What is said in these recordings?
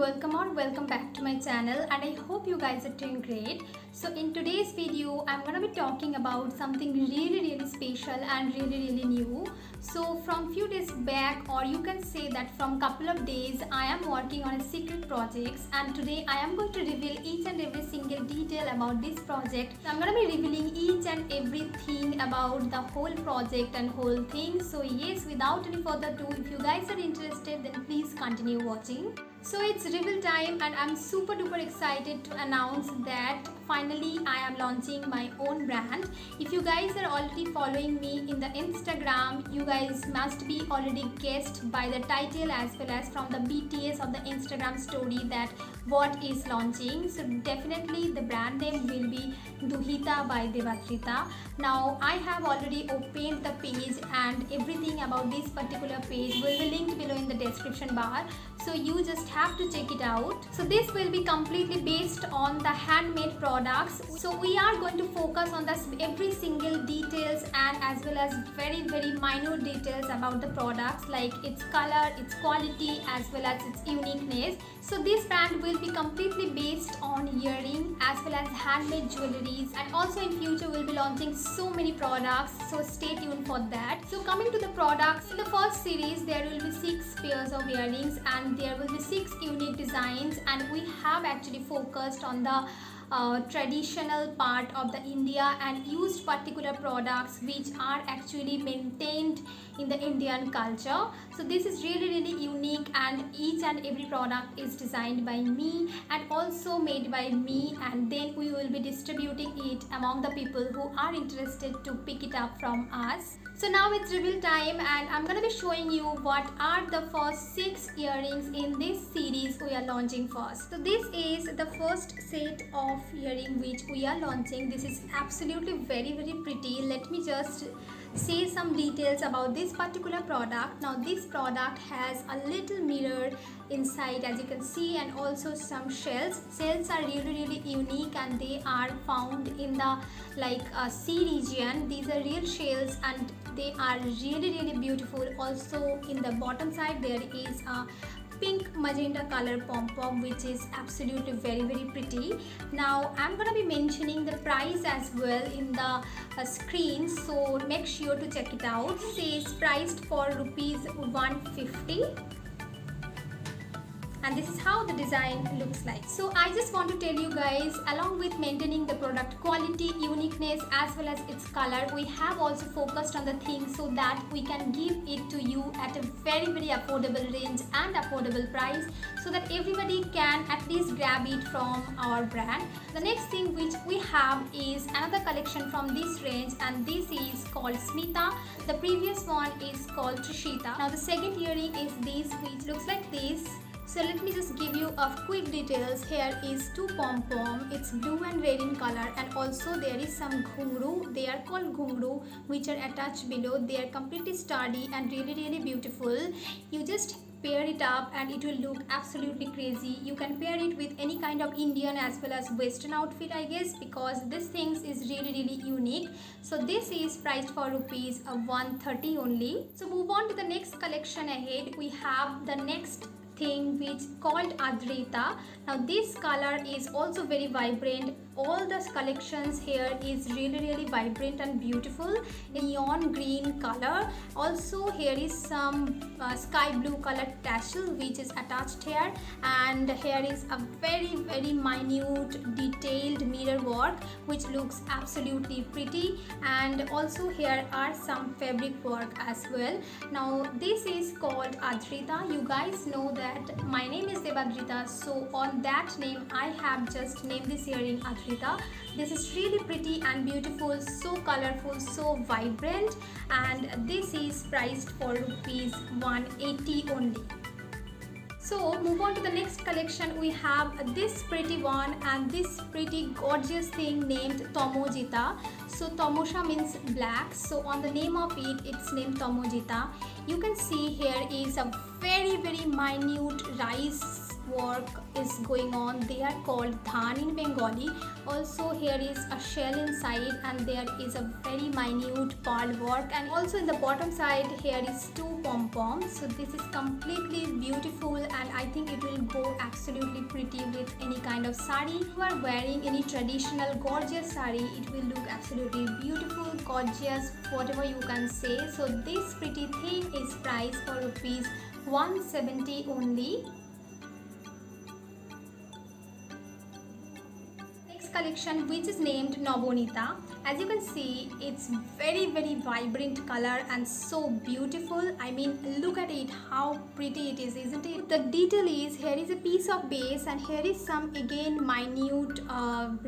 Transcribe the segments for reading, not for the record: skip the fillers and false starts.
welcome back to my channel, and I hope you guys are doing great. So in today's video I'm gonna be talking about something really special and really new. So from few days back, or you can say that from couple of days, I am working on a secret projects, and today I am going to reveal each and every single detail about this project. So I'm gonna be revealing each and everything about the whole project and whole thing. So yes, without any further ado, if you guys are interested, then please continue watching. So it's reveal time, and I'm super duper excited to announce that finally I am launching my own brand. If you guys are already following me in the Instagram, you guys must be already guessed by the title as well as from the BTS of the Instagram story that what is launching. So definitely the brand name will be Duhita by Debatrita. Now I have already opened the page, and everything about this particular page will be linked below in the description bar. So you just have to check it out. So this will be completely based on the handmade products. So we are going to focus on this every single details, and as well as very minute details about the products, like its color, its quality, as well as its uniqueness. So this brand will be completely based on earring as well as handmade jewelries, and also in future we'll be launching so many products, so stay tuned for that. So coming to the products, in the first series there will be 6 pairs of earrings, and there will be 6 unique designs, and we have actually focused on the traditional part of the India and used particular products which are actually maintained in the Indian culture. So this is really unique, and each and every product is designed by me and also made by me, and then we will be distributing it among the people who are interested to pick it up from us. So now it's reveal time, and I'm gonna be showing you what are the first 6 earrings in this series we are launching first. So this is the first set of earring which we are launching. This is absolutely very pretty. Let me just say some details about this particular product. Now this product has a little mirror inside, as you can see, and also some shells. Shells are really unique, and they are found in the sea region. These are real shells, and they are really beautiful. Also in the bottom side there is a pink magenta color pom-pom, which is absolutely very pretty. Now I'm gonna be mentioning the price as well in the screen, so make sure to check it out. It is priced for rupees 150, and this is how the design looks like. So I just want to tell you guys, along with maintaining the product quality, uniqueness, as well as its color, we have also focused on the things so that we can give it to you at a very affordable range and affordable price, so that everybody can at least grab it from our brand. The next thing which we have is another collection from this range, and this is called Smita. The previous one is called Trishita. Now the second earring is this, which looks like this. So let me just give you a quick details. Here is 2 pom-pom. It's blue and red in color, and also there is some ghungru. They are called ghungru, which are attached below. They are completely sturdy and really beautiful. You just pair it up and it will look absolutely crazy. You can pair it with any kind of Indian as well as Western outfit, I guess, because this things is really unique. So this is priced for rupees 130 only. So move on to the next collection ahead. We have the next thing which called Adrita. Now this color is also very vibrant. All the collections here is really vibrant and beautiful. Neon green color. Also here is some sky blue color tassel which is attached here, and here is a very minute detailed mirror work which looks absolutely pretty, and also here are some fabric work as well. Now this is called Adrita. You guys know that my name is Debadrita, so on that name I have just named this earring Adrita. This is really pretty and beautiful, so colorful, so vibrant, and this is priced for rupees 180 only. So move on to the next collection. We have this pretty one and this pretty gorgeous thing named Tomojita. So Tomosha means black, so on the name of it, it's named Tomojita. You can see here is a very minute rice work is going on. They are called dhan in Bengali. Also here is a shell inside, and there is a very minute pearl work, and also in the bottom side here is two pom-poms. So this is completely beautiful, and I think it will go absolutely pretty with any kind of sari. If you are wearing any traditional gorgeous sari, it will look absolutely beautiful, gorgeous, whatever you can say. So this pretty thing is priced for rupees 170 only. Next collection, which is named Nabonita. As you can see, it's very vibrant color and so beautiful. I mean, look at it, how pretty it is, isn't it? The detail is, here is a piece of base, and here is some again minute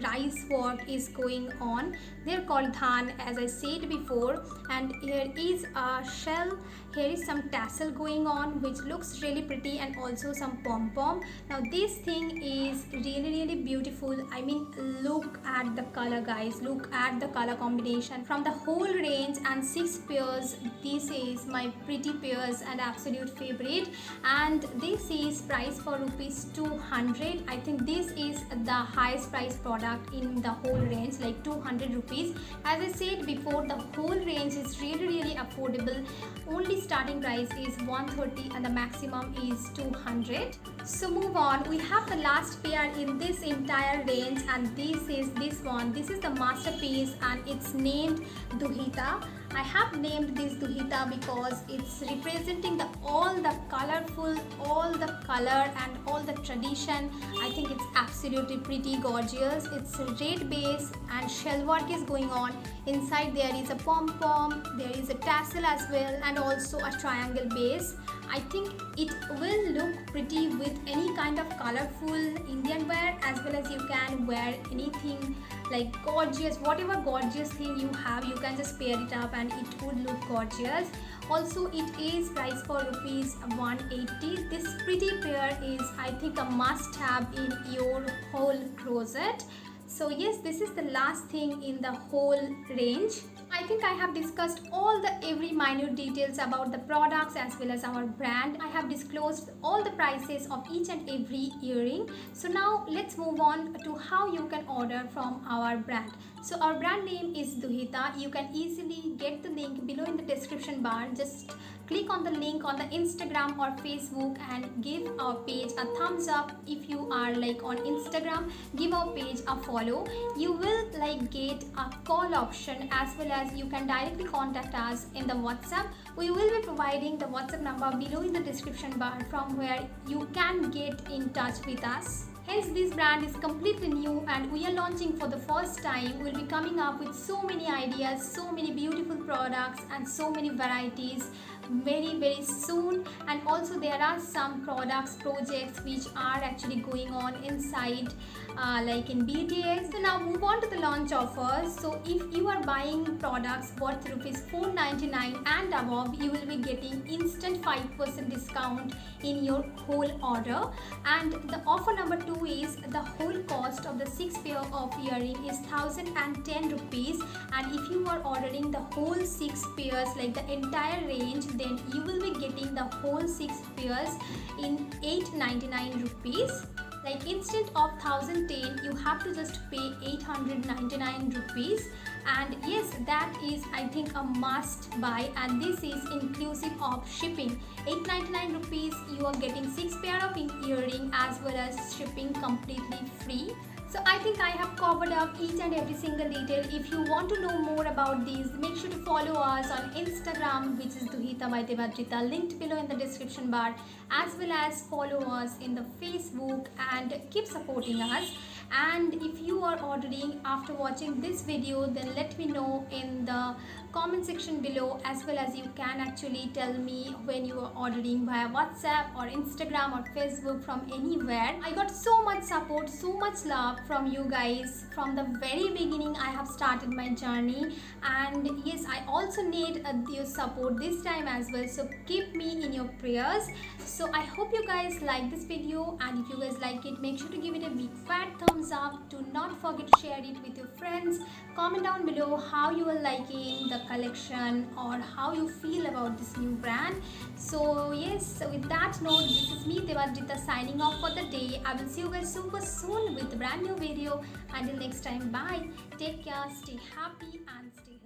rice work is going on. They're called dhan, as I said before, and here is a shell. Here is some tassel going on, which looks really pretty, and also some pom-pom. Now this thing is really beautiful. I mean, look at the color, guys. Look at the color combination from the whole range, and 6 pairs. This is my pretty pairs and absolute favorite, and this is priced for rupees 200. I think this is the highest price product in the whole range, like 200 rupees. As I said before, the whole range is really affordable. Only starting price is 130 and the maximum is 200. So move on, we have the last pair in this entire range, and this is this one. This is the masterpiece, and it's named Duhita. I have named this Duhita because it's representing all the colorful, all the color and all the tradition. I think it's absolutely pretty gorgeous. It's a red base and shell work is going on. Inside there is a pom-pom, there is a tassel as well, and also a triangle base. I think it will look pretty with any kind of colorful Indian wear, as well as you can wear anything like gorgeous, whatever gorgeous thing you have, you can just pair it up and it would look gorgeous. Also, it is priced for rupees 180. This pretty pair is, I think, a must have in your whole closet. So yes, this is the last thing in the whole range. I think I have discussed all the every minute details about the products as well as our brand. I have disclosed all the prices of each and every earring. So now let's move on to how you can order from our brand. So our brand name is Duhita. You can easily get the link below in the description bar. Just click on the link on the Instagram or Facebook and give our page a thumbs up. If you are like on Instagram, give our page a follow. You will like get a call option, as well as you can directly contact us in the WhatsApp. We will be providing the WhatsApp number below in the description bar, from where you can get in touch with us. Hence, this brand is completely new and we are launching for the first time. We'll be coming up with so many ideas, so many beautiful products and so many varieties very soon. And also there are some projects which are actually going on inside like in BTS. So now move on to the launch offers. So if you are buying products worth rupees 499 and above, you will be getting instant 5% discount in your whole order. And the offer number 2 is the whole cost of the 6 pair of earring is 1010 rupees, and if you are ordering the whole 6 pairs, like the entire range, then you will be getting the whole 6 pairs in 899 rupees. Like instead of 1010, you have to just pay 899 rupees. And yes, that is, I think, a must buy, and this is inclusive of shipping. 899 rupees, you are getting 6 pair of earring as well as shipping completely free. So I think I have covered up each and every single detail. If you want to know more about these, make sure to follow us on Instagram, which is Duhita by Devadrita, linked below in the description bar, as well as follow us in the Facebook and keep supporting us. And if you are ordering after watching this video, then let me know in the comment section below, as well as you can actually tell me when you are ordering via WhatsApp or Instagram or Facebook from anywhere. I got so much support, so much love from you guys from the very beginning I have started my journey, and yes, I also need your support this time as well, so keep me in your prayers. So I hope you guys like this video, and if you guys like it, make sure to give it a big fat thumbs up. Do not forget to share it with your friends. Comment down below how you are liking the collection or how you feel about this new brand. So yes, with that note, this is me Devadrita signing off for the day. I will see you guys super soon with a brand new video. Until next time, bye. Take care, stay happy and stay